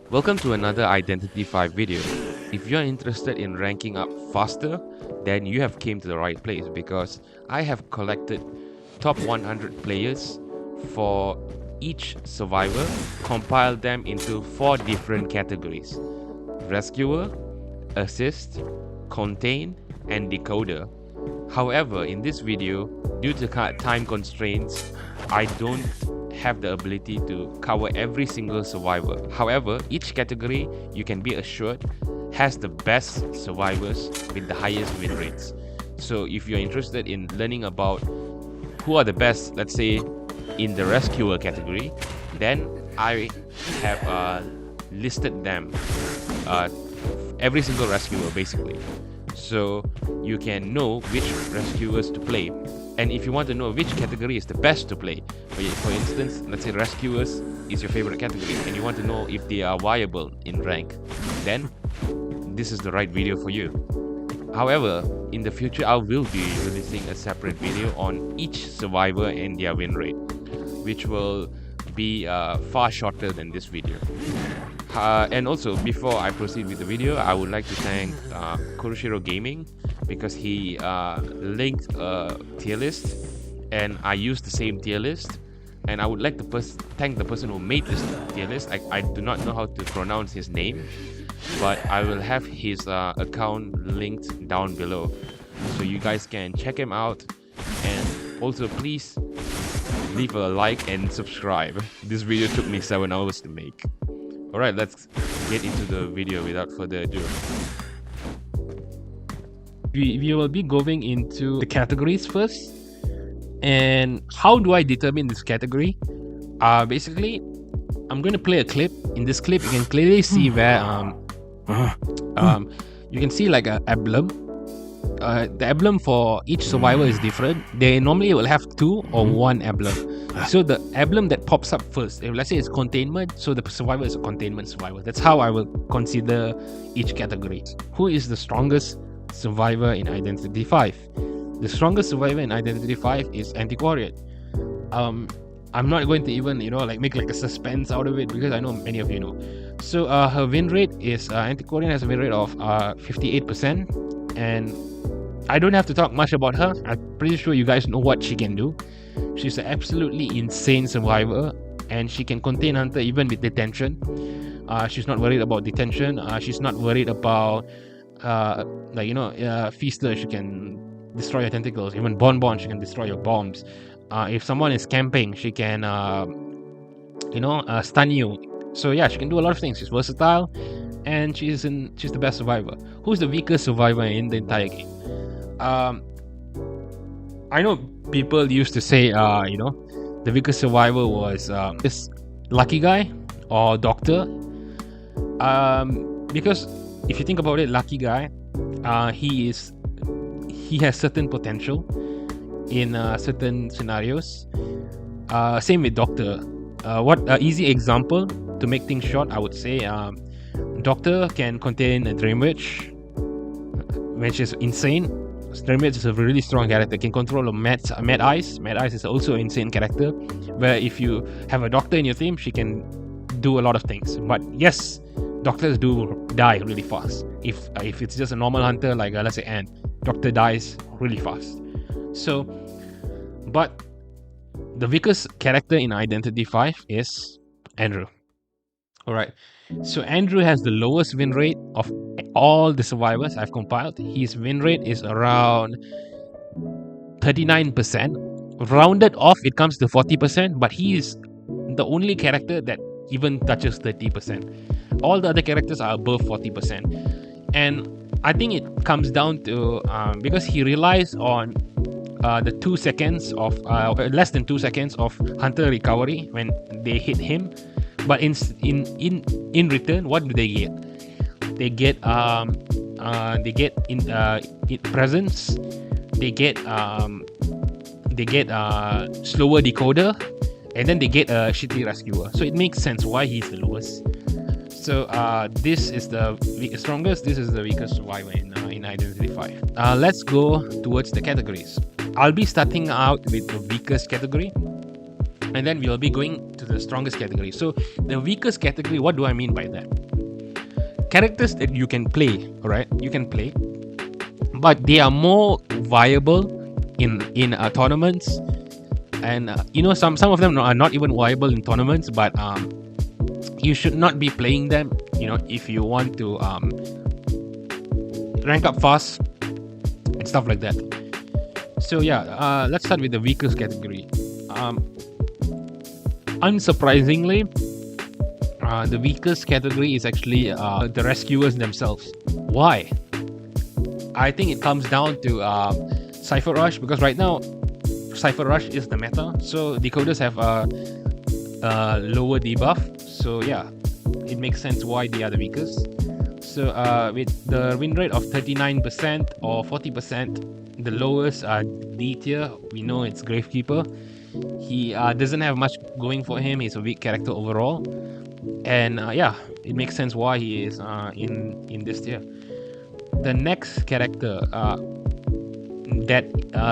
Welcome to another Identity 5 video. If you're interested in ranking up faster, then you have came to the right place because I have collected top 100 players for each survivor, compiled them into 4 different categories: rescuer, assist, contain, and decoder. However, in this video, due to time constraints, I don't have the ability to cover every single survivor. However, each category, you can be assured, has the best survivors with the highest win rates. So if you're interested in learning about who are the best, let's say in the rescuer category, then I have listed them, every single rescuer basically, so you can know which rescuers to play. And if you want to know which category is the best to play, for instance, let's say rescuers is your favorite category and you want to know if they are viable in rank, then this is the right video for you. However, in the future I will be releasing a separate video on each survivor and their win rate, which will be far shorter than this video. And also, before I proceed with the video, I would like to thank Kuroshiro Gaming, because he linked a tier list and I used the same tier list. And I would like to thank the person who made this tier list. I do not know how to pronounce his name, but I will have his account linked down below, so you guys can check him out. And also, please leave a like and subscribe. This video took me 7 hours to make. Alright, let's get into the video without further ado. We will be going into the categories first. And how do I determine this category? Basically, I'm going to play a clip. In this clip, you can clearly see where you can see like an emblem. The emblem for each survivor is different. They normally will have 2 or 1 emblem. So the emblem that pops up first, if let's say it's containment, so the survivor is a containment survivor. That's how I will consider each category. Who is the strongest survivor in Identity 5? The strongest survivor in Identity 5 is Antiquarian. I'm not going to even, make like a suspense out of it, because I know many of you know. So her win rate is, Antiquarian has a win rate of 58%, and I don't have to talk much about her. I'm pretty sure you guys know what she can do. She's an absolutely insane survivor, and she can contain Hunter even with detention. She's not worried about detention. She's not worried about Feaster. She can destroy your tentacles. Even Bonbon, she can destroy your bombs. If someone is camping, she can stun you. So yeah, she can do a lot of things. She's versatile, and she's the best survivor. Who's the weakest survivor in the entire game? I know people used to say, the weakest survivor was this Lucky Guy or Doctor. Because if you think about it, Lucky Guy, he has certain potential in certain scenarios. Same with Doctor. What easy example to make things short, I would say, Doctor can contain a Dream Witch, which is insane. Dream Witch is a really strong character, can control a Mad Eyes. Mad Eyes is also an insane character, where if you have a Doctor in your team, she can do a lot of things. But yes, Doctors do die really fast. If it's just a normal hunter, like let's say Ant, Doctor dies really fast. So, but the weakest character in Identity 5 is Andrew. Alright, so Andrew has the lowest win rate of all the survivors I've compiled. His win rate is around 39%. Rounded off, it comes to 40%, but he is the only character that even touches 30%. All the other characters are above 40%. And I think it comes down to because he relies on the 2 seconds of less than 2 seconds of Hunter recovery when they hit him. But in return, what do they get? They get presence. They get slower decoder, and then they get a shitty rescuer. So it makes sense why he's the lowest. So this is the strongest. This is the weakest survivor in Identity 5. Let's go towards the categories. I'll be starting out with the weakest category. and then we'll be going to the strongest category. So the weakest category, what do I mean by that? Characters that you can play, right? You can play, but they are more viable in tournaments, and some of them are not even viable in tournaments, but you should not be playing them, if you want to rank up fast and stuff like that. So yeah, let's start with the weakest category. Unsurprisingly, the weakest category is actually the rescuers themselves. Why? I think it comes down to Cypher Rush, because right now Cypher Rush is the meta, so Decoders have a lower debuff. So yeah, it makes sense why they are the weakest. So with the win rate of 39% or 40%, the lowest D tier, we know it's Gravekeeper. He doesn't have much going for him. He's a weak character overall, and yeah, it makes sense why he is in this tier. The next character that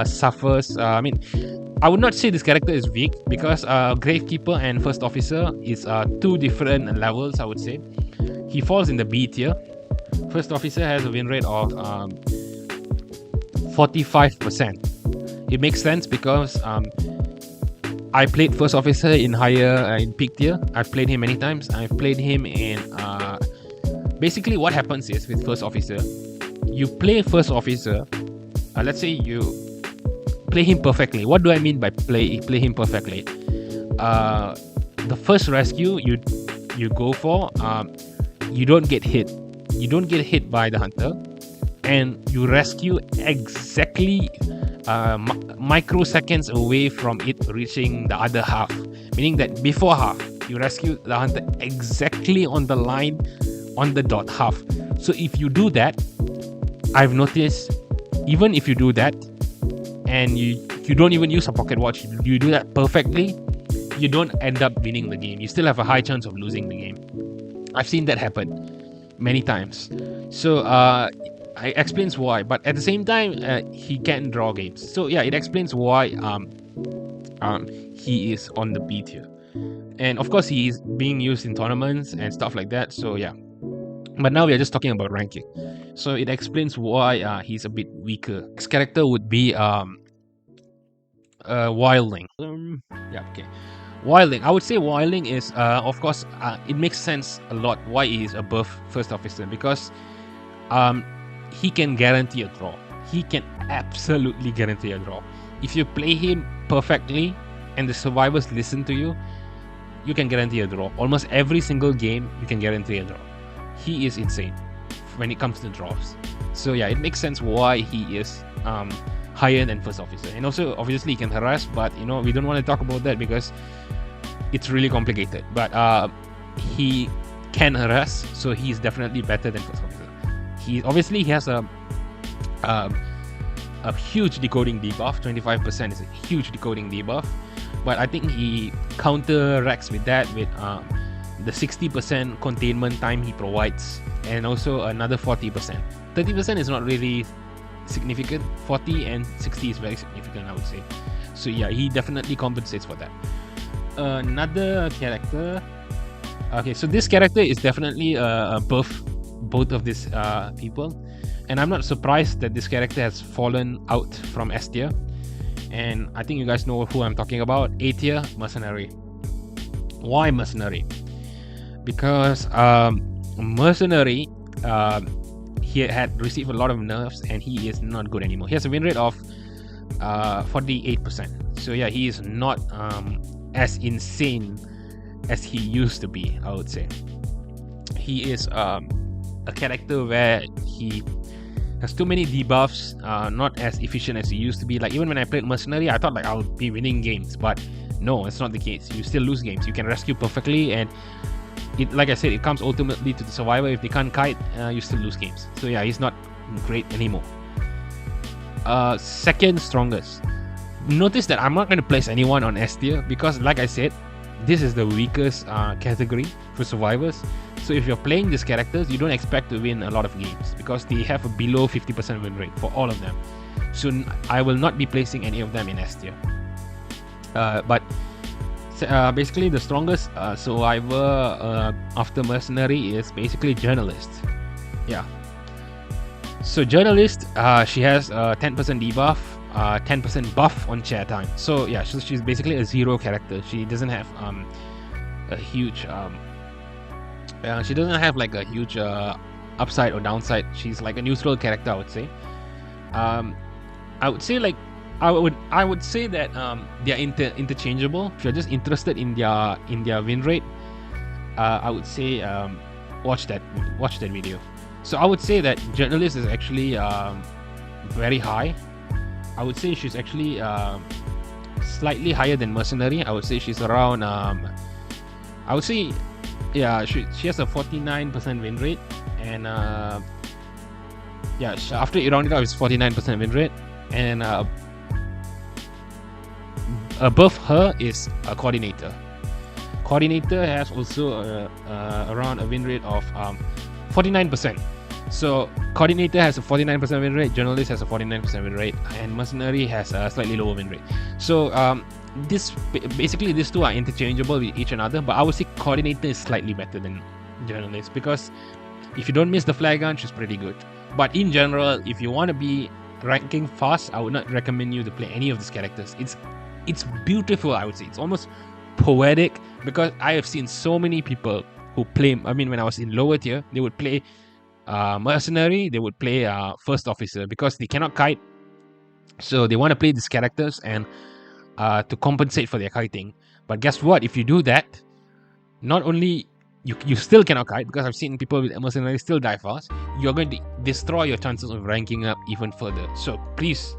suffers, I would not say this character is weak, because Gravekeeper and First Officer is two different levels, I would say. He falls in the B tier. First Officer has a win rate of 45%. It makes sense because I played First Officer in higher in peak tier. I've played him many times. I've played him in basically what happens is with First Officer, you play First Officer, let's say you play him perfectly. What do I mean by play him perfectly? The first rescue you go for, you don't get hit. You don't get hit by the hunter, and you rescue exactly microseconds away from it reaching the other half. Meaning that before half, you rescue the hunter exactly on the line, on the dot half. So if you do that, I've noticed, even if you do that, and you don't even use a pocket watch, you do that perfectly, you don't end up winning the game. You still have a high chance of losing the game. I've seen that happen many times. So it explains why, but at the same time, he can draw games. So yeah, it explains why he is on the B tier. And of course, he is being used in tournaments and stuff like that. So yeah, but now we are just talking about ranking. So it explains why he's a bit weaker. His character would be Wildling. Yeah, okay. Wildling. I would say Wildling is, of course, it makes sense a lot why he is above First Officer, because he can guarantee a draw. He can absolutely guarantee a draw. If you play him perfectly and the survivors listen to you, you can guarantee a draw. Almost every single game, you can guarantee a draw. He is insane when it comes to draws. So yeah, it makes sense why he is higher than First Officer. And also, obviously, he can harass, but we don't want to talk about that because it's really complicated. But he can harass, so he's definitely better than First Officer. He has a huge decoding debuff. 25% is a huge decoding debuff, but I think he counteracts with that with the 60% containment time he provides, and also another 40%. 30% is not really significant. 40 and 60 is very significant, I would say. So yeah, he definitely compensates for that. Another character. Okay, so this character is definitely above both of these people, and I'm not surprised that this character has fallen out from S tier. And I think you guys know who I'm talking about. A tier, Mercenary. Why Mercenary? Because Mercenary, he had received a lot of nerfs and he is not good anymore. He has a win rate of 48%. So yeah, he is not as insane as he used to be, I would say. He is a character where he has too many debuffs, not as efficient as he used to be. Like, even when I played Mercenary, I thought like I'll be winning games, but no, it's not the case. You still lose games. You can rescue perfectly, and it, like I said, it comes ultimately to the survivor. If they can't kite, you still lose games. So yeah, he's not great anymore. Second strongest. Notice that I'm not going to place anyone on S tier because, like I said, this is the weakest category for survivors. So if you're playing these characters, you don't expect to win a lot of games because they have a below 50% win rate for all of them. So I will not be placing any of them in S tier. But Basically, the strongest survivor after mercenary is basically journalist. Yeah. So journalist, she has 10% debuff, 10% buff on chair time. So yeah, she's basically a zero character. She doesn't have a huge she doesn't have like a huge upside or downside. She's like a neutral character, I would say. I would say like I would say that they're interchangeable. If you're just interested in their win rate, I would say watch that video. So I would say that journalist is actually very high. I would say she's actually slightly higher than mercenary. I would say she's around I would say yeah, she has a 49% win rate, and yeah, after you round it up, it's 49% win rate, and above her is a coordinator. Coordinator has also around a win rate of 49%. So coordinator has a 49% win rate, journalist has a 49% win rate, and mercenary has a slightly lower win rate. So basically these two are interchangeable with each another, but I would say coordinator is slightly better than journalist, because if you don't miss the flag gun, she's pretty good. But in general, if you want to be ranking fast, I would not recommend you to play any of these characters. It's beautiful, I would say. It's almost poetic, because I have seen so many people who play, I mean, when I was in lower tier, they would play mercenary, they would play first officer, because they cannot kite. So they want to play these characters and to compensate for their kiting. But guess what? If you do that, not only you still cannot kite, because I've seen people with mercenary still die fast, you're going to destroy your chances of ranking up even further. So please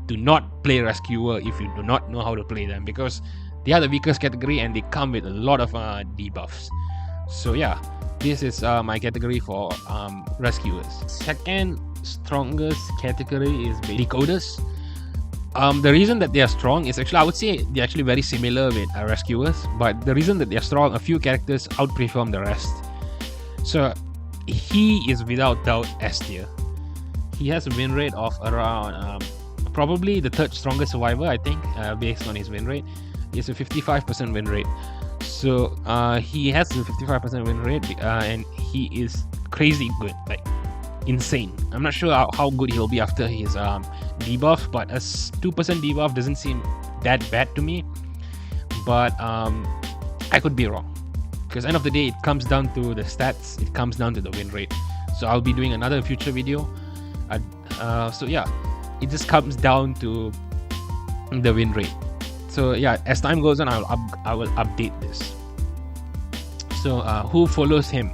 do not play rescuer if you do not know how to play them, because they are the weakest category and they come with a lot of debuffs. So yeah, this is my category for rescuers. Second strongest category is decoders. The reason that they are strong is actually, I would say they're actually very similar with rescuers, but the reason that they're strong, a few characters outperform the rest. So he is without doubt S tier. He has a win rate of around probably the third strongest survivor, I think, based on his win rate. He has a 55% win rate. So he has a 55% win rate, and he is crazy good, like insane. I'm not sure how good he'll be after his debuff, but a 2% debuff doesn't seem that bad to me. But I could be wrong, because end of the day, it comes down to the stats, it comes down to the win rate. So I'll be doing another future video. So yeah, it just comes down to the win rate. So yeah, as time goes on, I will update this. So who follows him?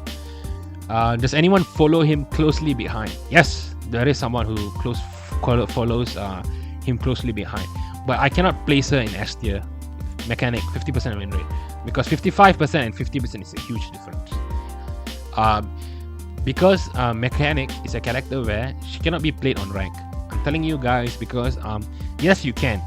Does anyone follow him closely behind? Yes, there is someone who follows him closely behind, but I cannot place her in S tier. Mechanic 50% win rate, because 55% and 50% is a huge difference. Because Mechanic is a character where she cannot be played on rank. I'm telling you guys, because yes, you can,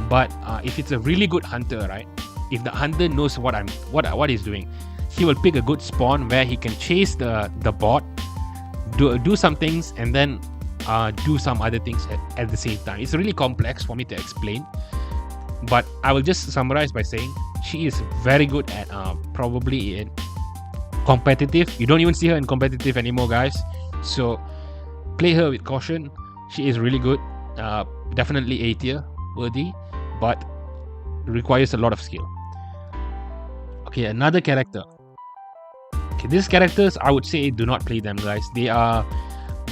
but if it's a really good hunter, right? If the hunter knows what he's doing, he will pick a good spawn where he can chase the bot, do some things, and then do some other things at the same time. It's really complex for me to explain, but I will just summarize by saying she is very good at probably in competitive. You don't even see her in competitive anymore, guys. So play her with caution. She is really good. Definitely A tier worthy, but requires a lot of skill. Okay, another character. Okay, these characters, I would say, do not play them, guys. They are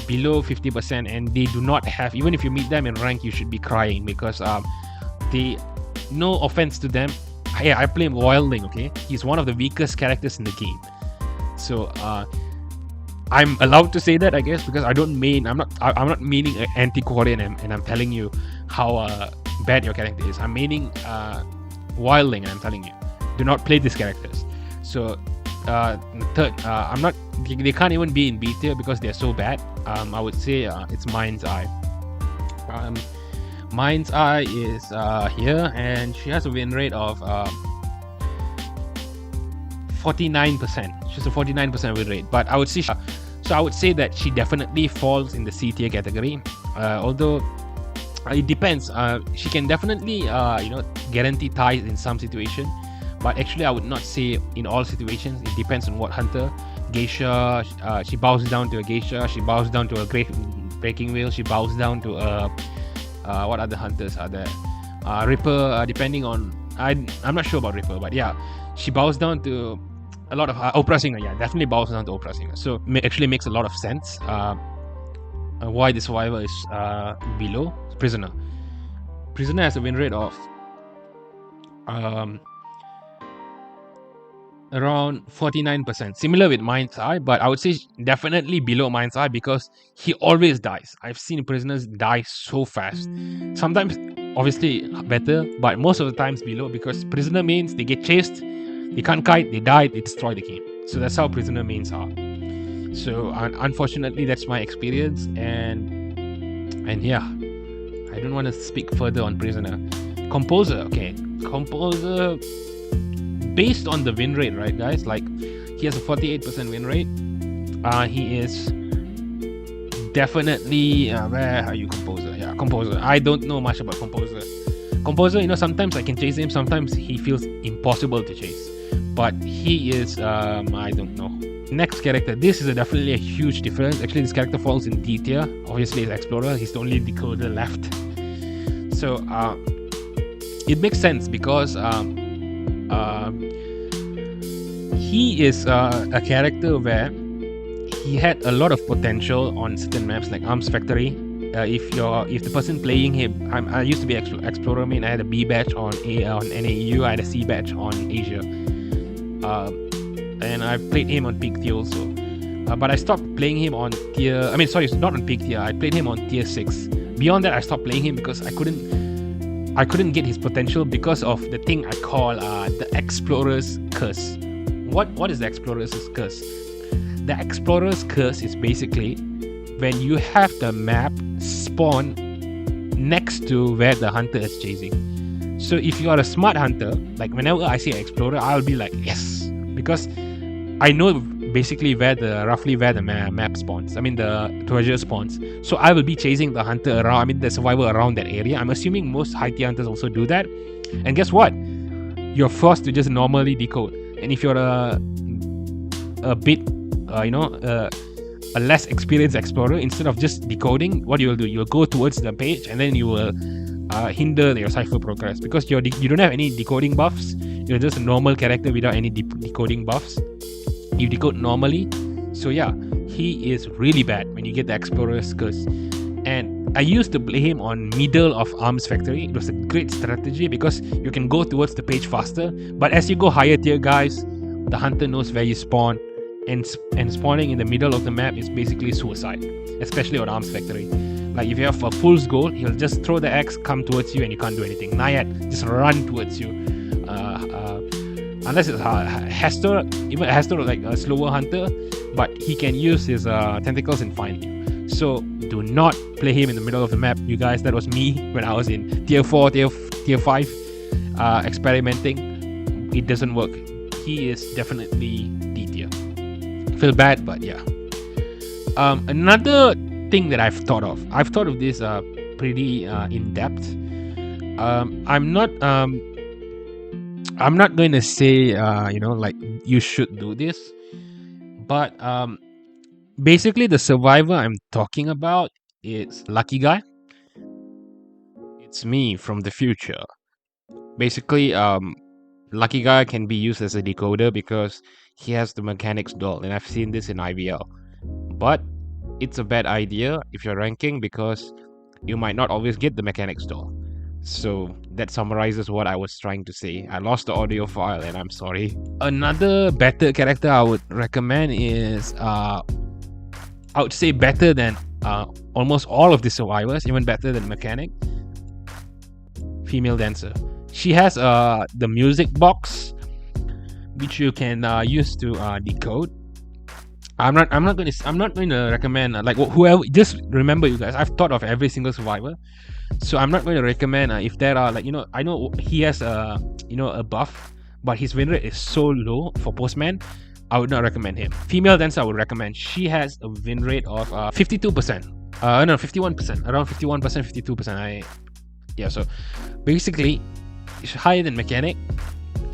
below 50%, and they do not have, even if you meet them in rank, you should be crying, because they, no offense to them, I play Wildling, okay? He's one of the weakest characters in the game. So I'm allowed to say that, I guess, because I'm not meaning anti-Korean, and I'm telling you how bad your character is. I'm meaning Wildling, and I'm telling you, do not play these characters. So third, they can't even be in B tier because they're so bad. I would say it's Mind's Eye. Mind's Eye is here, and she has a win rate of 49%. She's a 49% win rate, but I would say I would say that she definitely falls in the C tier category. Although it depends. She can definitely guarantee ties in some situation, but actually I would not say in all situations. It depends on what hunter. Geisha, she bows down to a geisha, she bows down to a great breaking wheel, she bows down to a what other hunters are there? Ripper, depending on I'm not sure about Ripper, but yeah, she bows down to a lot of Oprah Singer. Yeah, definitely bows down to Oprah Singer. So actually makes a lot of sense why the survivor is below prisoner. Prisoner has a win rate of around 49%, similar with Mind's Eye, but I would say definitely below Mind's Eye because he always dies. I've seen prisoners die so fast. Sometimes obviously better, but most of the times below, because prisoner means they get chased, they can't kite, they die, they destroy the game. So that's how prisoner mains are. So unfortunately that's my experience, and yeah, I don't want to speak further on prisoner. Composer, okay. Composer, based on the win rate, right, guys? Like, he has a 48% win rate. He is definitely where are you, Composer? Yeah, Composer. I don't know much about Composer. Composer, you know, sometimes I can chase him, sometimes he feels impossible to chase. But he is I don't know. Next character, this is definitely a huge difference. Actually, this character falls in D tier. Obviously, he's Explorer. He's the only decoder left. So it makes sense because he is a character where he had a lot of potential on certain maps like Arms Factory. If the person playing him, I used to be Explorer main. I had a B badge on NAEU. I had a C badge on Asia, and I played him on peak tier also. But I stopped playing him on tier. I mean, sorry, not on peak tier. I played him on tier 6. Beyond that, I stopped playing him because I couldn't get his potential because of the thing I call the Explorer's Curse. What is the Explorer's Curse? The Explorer's Curse is basically when you have the map spawn next to where the hunter is chasing. So if you are a smart hunter, like whenever I see an Explorer, I'll be like, yes, because I know basically roughly where the map spawns. I mean the treasure spawns. So I will be chasing the hunter around. I mean the survivor around that area. I'm assuming most high tier hunters also do that. And guess what? You're forced to just normally decode. And if you're a bit, a less experienced explorer, instead of just decoding, what you will do, you'll go towards the page and then you will hinder your cipher progress because you don't have any decoding buffs. You're just a normal character without any decoding buffs. You decode normally. So yeah, he is really bad when you get the Explorer's Curse. And I used to play him on middle of Arms Factory. It was a great strategy because you can go towards the page faster. But as you go higher tier, guys, the hunter knows where you spawn. And spawning in the middle of the map is basically suicide, especially on Arms Factory. Like if you have a fool's goal, he'll just throw the axe, come towards you, and you can't do anything. Nayat, just run towards you. Unless it's Hester, even Hester like a slower hunter, but he can use his tentacles and find you. So do not play him in the middle of the map, you guys. That was me when I was in tier 4, tier 5, experimenting. It doesn't work. He is definitely D tier. Feel bad, but yeah. Another thing that I've thought of this pretty in depth. I'm not going to say like you should do this, but basically the survivor I'm talking about is Lucky Guy. It's me from the future. Basically, Lucky Guy can be used as a decoder because he has the mechanics doll, and I've seen this in IVL. But it's a bad idea if you're ranking because you might not always get the mechanics doll. So that summarizes what I was trying to say. I lost the audio file and I'm sorry. Another better character I would recommend is I would say better than almost all of the survivors, even better than mechanic. Female dancer. She has the music box, which you can use to decode. I'm not going to recommend like whoever. Just remember, you guys, I've thought of every single survivor, so I'm not going to recommend if there are I know he has a buff, but his win rate is so low for Postman. I would not recommend him. Female dancer I would recommend. She has a win rate of 52%. No, 51%. Around 51%, 52%. So basically, it's higher than mechanic.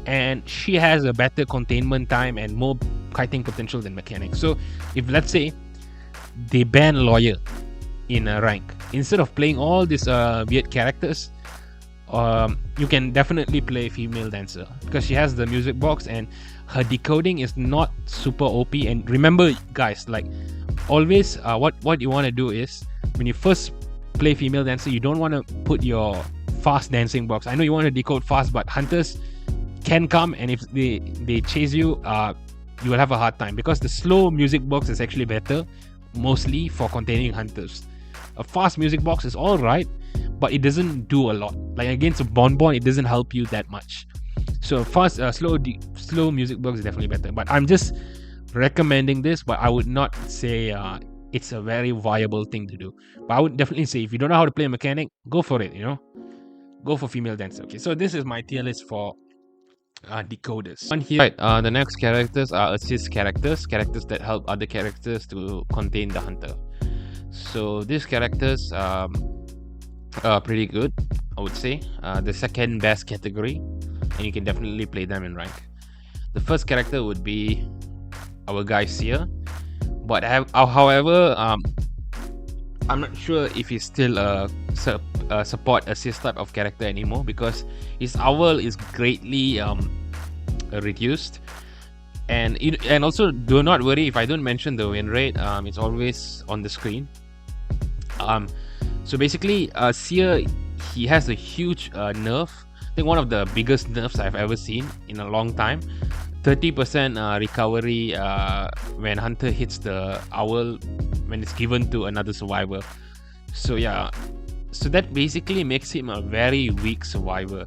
and she has a better containment time and more kiting potential than Mechanic. So if let's say they ban Lawyer in a rank, instead of playing all these weird characters, you can definitely play Female Dancer because she has the music box and her decoding is not super OP. And remember, guys, like always, what you want to do is when you first play Female Dancer, you don't want to put your fast dancing box. I know you want to decode fast, but hunters can come, and if they chase you, you will have a hard time because the slow music box is actually better, mostly for containing hunters. A fast music box is all right, but it doesn't do a lot. Like against a Bonbon, it doesn't help you that much. So fast, slow music box is definitely better. But I'm just recommending this, but I would not say it's a very viable thing to do. But I would definitely say if you don't know how to play a Mechanic, go for it. Go for Female Dancer. Okay, so this is my tier list for Decoders. On here, right, the next characters are assist characters that help other characters to contain the hunter. So these characters are pretty good, I would say. The second best category, and you can definitely play them in rank. The first character would be our guy Seer, but however, I'm not sure if he's still a support assist type of character anymore because his owl is greatly reduced. And also do not worry if I don't mention the win rate. It's always on the screen. So basically, Seer, he has a huge nerf. I think one of the biggest nerfs I've ever seen in a long time. 30% recovery when hunter hits the owl when it's given to another survivor. So yeah, so that basically makes him a very weak survivor.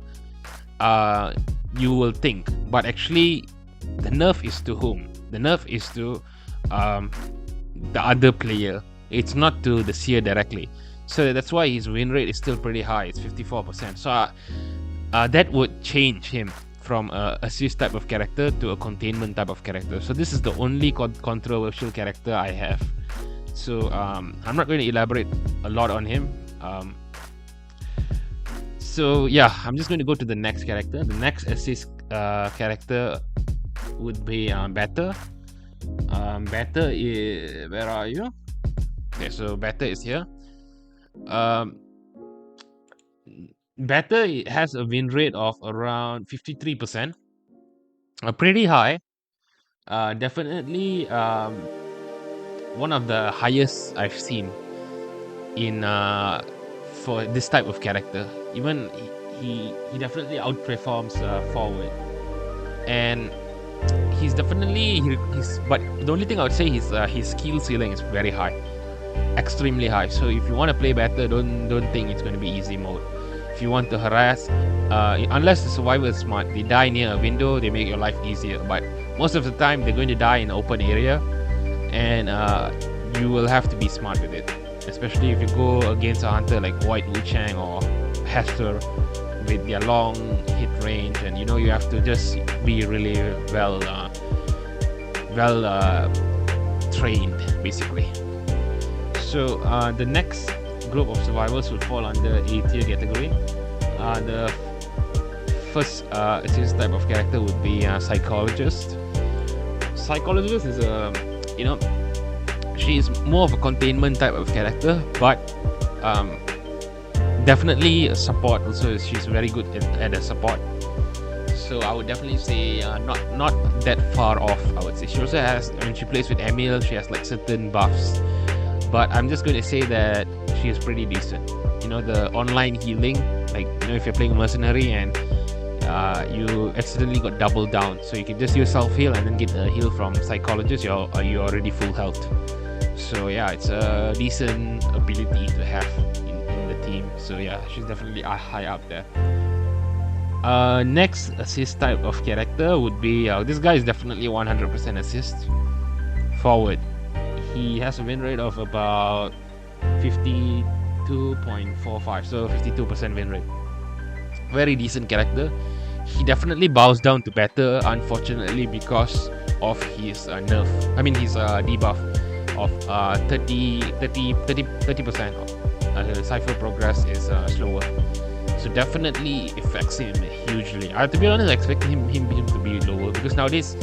You will think, but actually the nerf is to whom? The nerf is to the other player. It's not to the Seer directly. So that's why his win rate is still pretty high. It's 54%. So that would change him from a assist type of character to a containment type of character. So this is the only controversial character I have. So I'm not going to elaborate a lot on him. So yeah, I'm just going to go to the next character. The next assist character would be Better. Better is, where are you? Okay, so Better is here. Better has a win rate of around 53%, pretty high. Definitely one of the highest I've seen in for this type of character. Even he definitely outperforms Forward, and he's definitely but the only thing I would say is his skill ceiling is very high, extremely high. So if you want to play Better, don't think it's going to be easy mode. If you want to harass, unless the survivor is smart, they die near a window, they make your life easier. But most of the time, they're going to die in an open area, and you will have to be smart with it. Especially if you go against a hunter like White Wu Chang or Hester with their long hit range, and you have to just be really well trained, basically. So the next group of survivors will fall under A tier category. The first assist type of character would be Psychologist. Psychologist is she is more of a containment type of character, but definitely a support. Also, she's very good at a support. So I would definitely say not that far off. I would say she also has, when she plays with Emil, she has like certain buffs. But I'm just going to say that she is pretty decent. The online healing, like if you're playing a mercenary and you accidentally got double down, so you can just use self heal and then get a heal from Psychologist. You're already full health. So yeah, it's a decent ability to have in the team. So yeah, she's definitely high up there. Next assist type of character would be this guy is definitely 100% assist. Forward. He has a win rate of about 52.45, so 52% win rate. Very decent character. He definitely bows down to Better, unfortunately, because of his nerf. I mean his debuff of 30%. Cypher progress is slower. So definitely affects him hugely. To be honest, I expect him to be lower because nowadays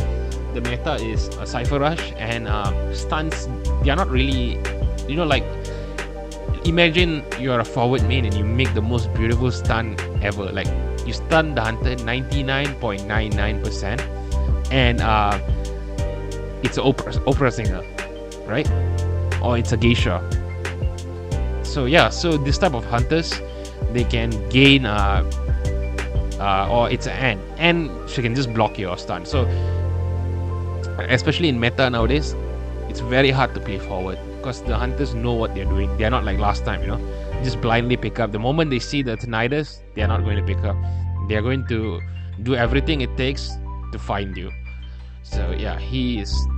the meta is a Cypher Rush and stunts. They are not really, like, imagine you're a forward main and you make the most beautiful stun ever. Like, you stun the hunter 99.99%, and it's an opera singer, right? Or it's a geisha. So yeah, so this type of hunters, they can gain or it's an and she can just block your stun. So especially in meta nowadays, it's very hard to play forward because the hunters know what they're doing. They're not like last time, just blindly pick up. The moment they see the Decoders, they're not going to pick up. They're going to do everything it takes to find you. So yeah, he's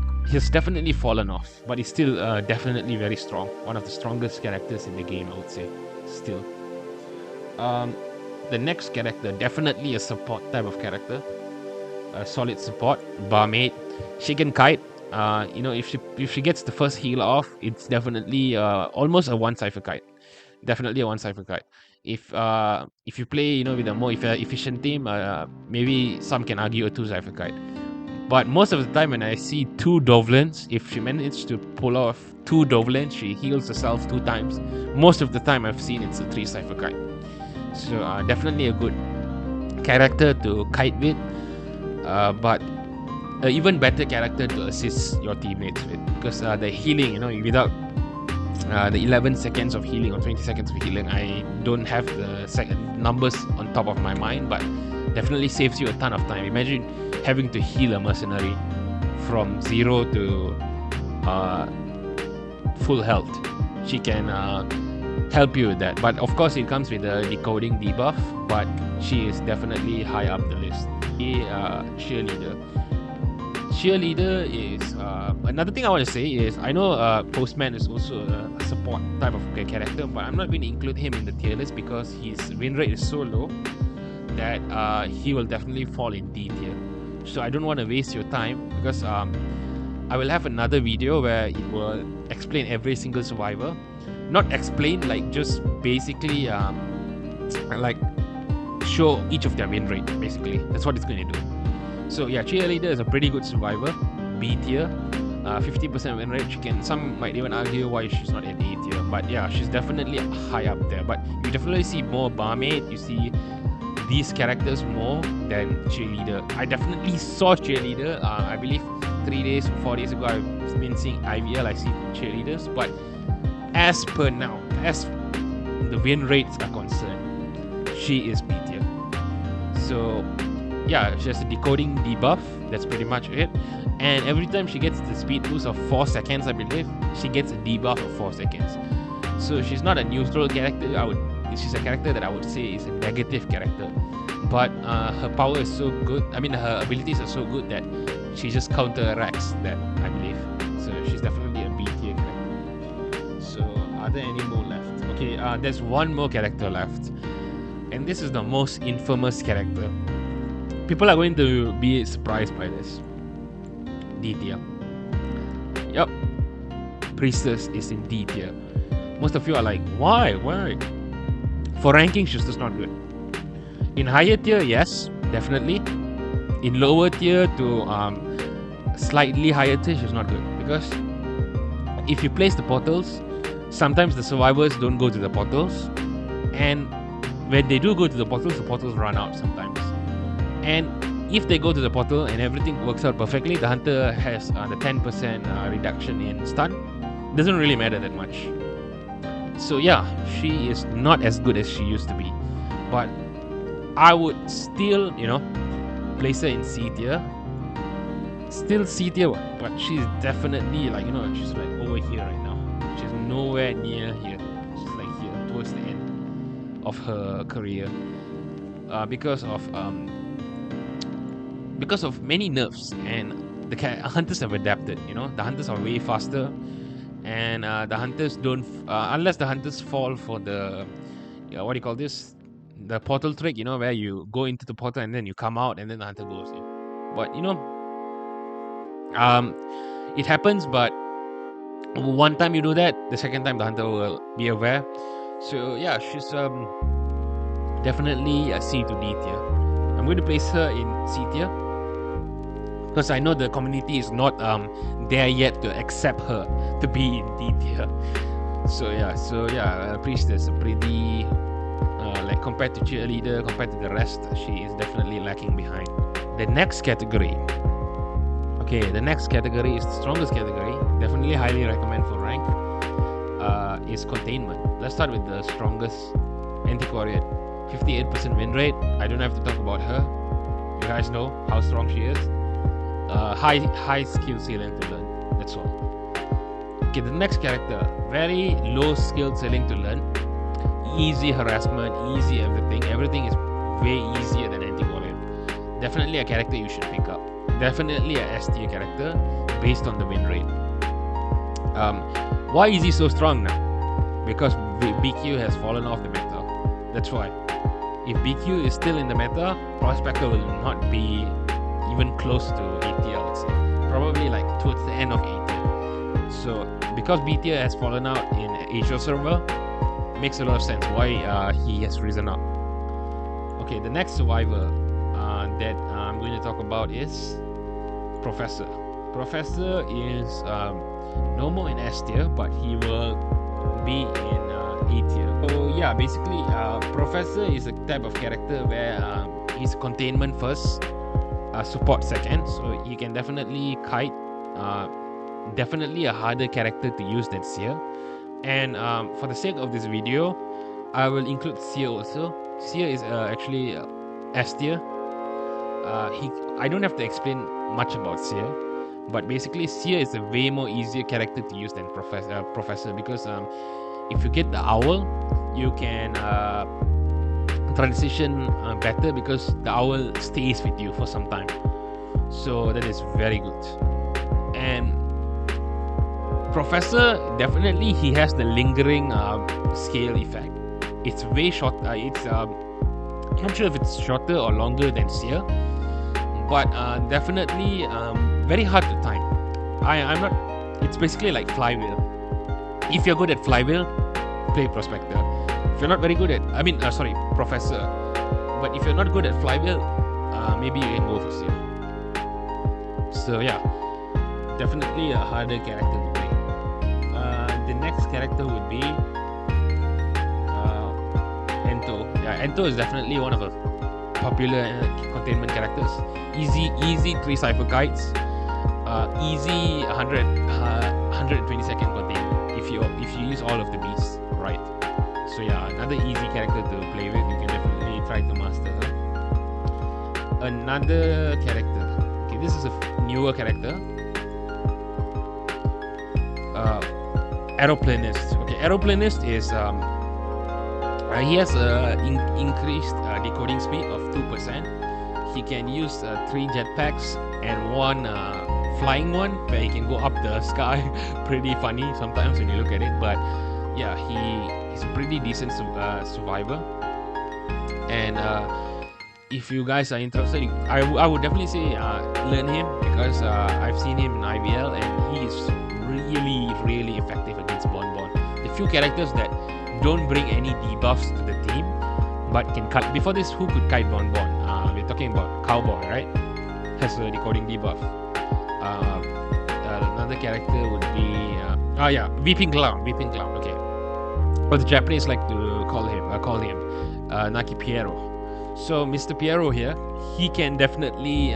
definitely fallen off, but he's still definitely very strong. One of the strongest characters in the game, I would say, still. The next character, definitely a support type of character, a solid support, barmaid. She can kite. If she gets the first heal off, it's definitely almost a one cipher kite. Definitely a one cipher kite. If you play with a more efficient team, maybe some can argue a two cipher kite. But most of the time when I see two Dovlins, if she manages to pull off two Dovlins, she heals herself 2 times. Most of the time I've seen it's a 3 cipher kite. So definitely a good character to kite with, but an even better character to assist your teammates with, because the healing, without the 11 seconds of healing or 20 seconds of healing, I don't have the numbers on top of my mind, but definitely saves you a ton of time. Imagine having to heal a mercenary from 0 to full health. She can help you with that, but of course it comes with a decoding debuff, but she is definitely high up the list. Cheerleader is another thing I want to say is, I know Postman is also a support type of character, but I'm not going to include him in the tier list because his win rate is so low that he will definitely fall in D tier. So I don't want to waste your time, because I will have another video where it will explain every single survivor. Not explain, like just basically like show each of their win rate. Basically, that's what it's going to do. So yeah, Cheerleader is a pretty good survivor, B tier, 50% win rate. Some might even argue why she's not at A tier, but yeah, she's definitely high up there. But you definitely see more Barmaid, you see these characters more than Cheerleader. I definitely saw Cheerleader, I believe 3 days or 4 days ago, I've been seeing IVL, I see Cheerleaders, but as per now, as the win rates are concerned, she is B tier. So yeah, she has a decoding debuff, that's pretty much it. And every time she gets the speed boost of 4 seconds, I believe, she gets a debuff of 4 seconds. So she's not a neutral character. She's a character that I would say is a negative character. But her power is so good, her abilities are so good that she just counteracts that, I believe. So she's definitely a B tier character. So are there any more left? Okay, there's one more character left. And this is the most infamous character. People are going to be surprised by this. D tier. Yup. Priestess is in D tier. Most of you are like, why? For ranking, she's just not good. In higher tier, yes, definitely. In lower tier to slightly higher tier, she's not good. Because if you place the portals, sometimes the survivors don't go to the portals. And when they do go to the portals run out sometimes. And if they go to the portal and everything works out perfectly, the hunter has the 10% reduction in stun. Doesn't really matter that much. So yeah, she is not as good as she used to be. But I would still, place her in C tier. Still C tier, but she's definitely she's like over here right now. She's nowhere near here. She's like here towards the end of her career. Because of many nerfs, and the hunters have adapted. The hunters are way faster, and the hunters don't unless the hunters fall for the what do you call this, the portal trick, where you go into the portal and then you come out and then the hunter goes in. But it happens, but one time you do that, the second time the hunter will be aware. So yeah, she's definitely a C to D tier. I'm going to place her in C tier because I know the community is not there yet to accept her to be in D tier. So yeah, Priest is pretty like compared to cheerleader, compared to the rest, she is definitely lacking behind. The next category. Okay, the next category is the strongest category. Definitely highly recommend for rank. Is containment. Let's start with the strongest anti-courier. 58% win rate. I don't have to talk about her. You guys know how strong she is. High skill ceiling to learn. That's all. Okay, the next character. Very low skill ceiling to learn. Easy harassment, easy everything. Everything is way easier than anti-courier. Definitely a character you should pick up. Definitely a S tier character based on the win rate. Why is he so strong now? Because BQ has fallen off the meta. That's why. If BQ is still in the meta, Prospector will not be even close to A tier, let's say. Probably like towards the end of A tier. So because B tier has fallen out in Asia server, makes a lot of sense why he has risen up. Okay, the next survivor that I'm going to talk about is Professor. Professor is no more in S tier, but he will be in A tier. So yeah, basically Professor is a type of character where he's containment first, support second, so he can definitely kite. Definitely a harder character to use than Seer. And for the sake of this video, I will include Seer also. Seer is actually S tier. I don't have to explain much about Seer, but basically Seer is a way more easier character to use than Professor because if you get the owl, you can transition better because the owl stays with you for some time. So that is very good. And Professor, definitely he has the lingering scale effect. It's way short. I'm not sure if it's shorter or longer than Seer, but definitely very hard to time. I'm not. It's basically like Flywheel. If you're good at Flywheel, play Prospector. If you're not very good at, Professor. But if you're not good at Flywheel, maybe you can go for Seer. So yeah, definitely a harder character to play. The next character would be Ento. Yeah, Ento is definitely one of the popular containment characters. Easy 3 cipher kites. Easy 120 second containment if you use all of the beasts right. So yeah, another easy character to play with. You can definitely try to master her. Another character. Okay, this is a newer character. Aeroplanist. Okay, Aeroplanist is he has increased decoding speed of 2%. He can use 3 jetpacks and 1 flying one where he can go up the sky. Pretty funny sometimes when you look at it, but yeah, he's a pretty decent survivor. And if you guys are interested, I would definitely say learn him because I've seen him in IVL and he is really effective against Bonbon. The few characters that don't bring any debuffs to the team but can kite. Before this, who could kite Bonbon? We're talking about Cowboy, right? Has a decoding debuff. Another character would be Weeping Clown. Okay, or the Japanese like to call him Naki Piero. So Mr. Piero here, he can definitely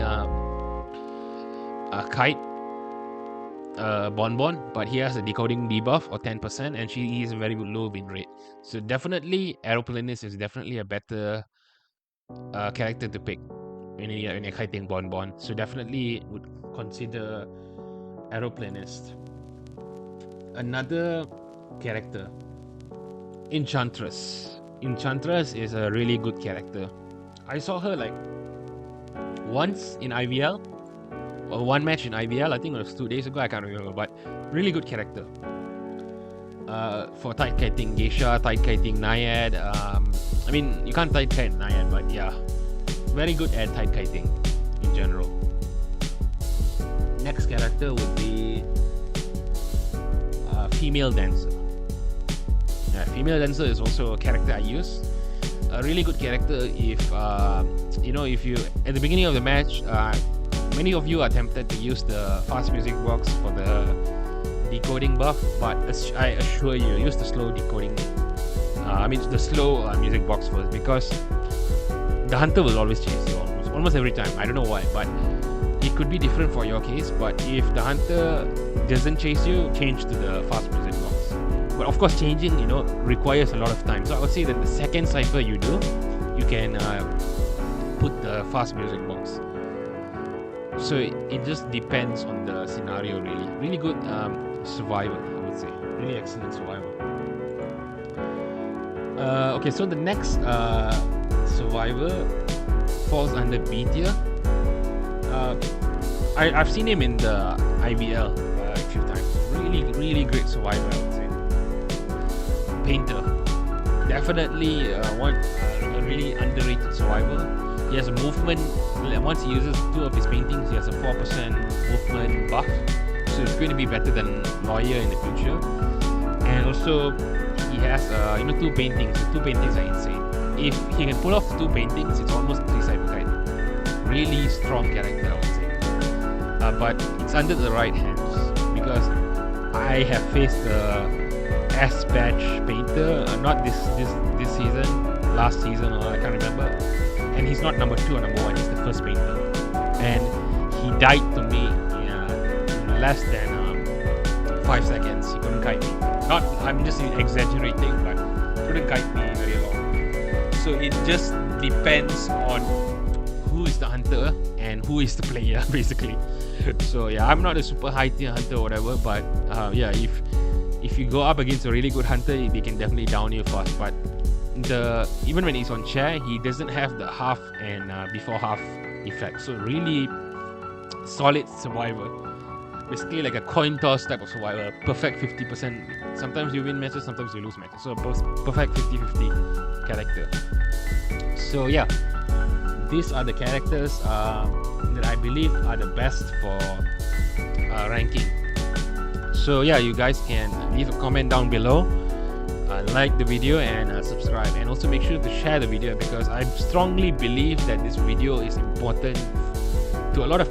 kite Bonbon, but he has a decoding debuff of 10%, and he is a very low win rate. So definitely, Aeroplanist is definitely a better character to pick when you're kiting Bonbon. So definitely would consider Aeroplanist. Another character, Enchantress. Enchantress is a really good character. I saw her like once in IVL. Or 1 match in IVL, I think it was 2 days ago, I can't remember, but really good character. For tight kiting Geisha, tight kiting Naiad. I mean, you can't tight kite Naiad, but yeah, very good at tight kiting in general. Next character would be Female Dancer. Yeah, Female Dancer is also a character I use. a really good character if if you at the beginning of the match, many of you are tempted to use the fast music box for the decoding buff, but I assure you, use the slow decoding. The slow music box first, because the hunter will always chase you almost every time. I don't know why, but it could be different for your case. But if the hunter doesn't chase you, change to the fast music box. But of course, changing requires a lot of time. So I would say that the second cipher you do, you can put the fast music box. So it just depends on the scenario, really. Really good survivor, I would say. Really excellent survivor. Okay, so the next survivor falls under B tier. I've seen him in the IVL a few times. Really great survivor, I would say. Painter, definitely a really underrated survivor. He has a movement. Once he uses 2 of his paintings, he has a 4% movement buff, so it's going to be better than Lawyer in the future. And also, he has 2 paintings. The 2 paintings are insane. If he can pull off 2 paintings, it's almost 3 cyberkite. Really strong character, I would say. But it's under the right hands, because I have faced the S badge painter, not this season, last season, or I can't remember. And he's not number 2 or number 1, he's the first painter. And he died to me in less than 5 seconds. He couldn't kite me. I'm just exaggerating, but he couldn't kite me very long. So it just depends on who is the hunter and who is the player, basically. So yeah, I'm not a super high tier hunter or whatever, but if you go up against a really good hunter, they can definitely down you fast. But even when he's on chair, he doesn't have the half and before half effect. So really solid survivor. Basically like a coin toss type of survivor. Perfect 50%. Sometimes you win matches, sometimes you lose matches. So perfect 50-50 character. So yeah, these are the characters that I believe are the best for ranking. So yeah, you guys can leave a comment down below, like the video, and subscribe, and also make sure to share the video, because I strongly believe that this video is important to a lot of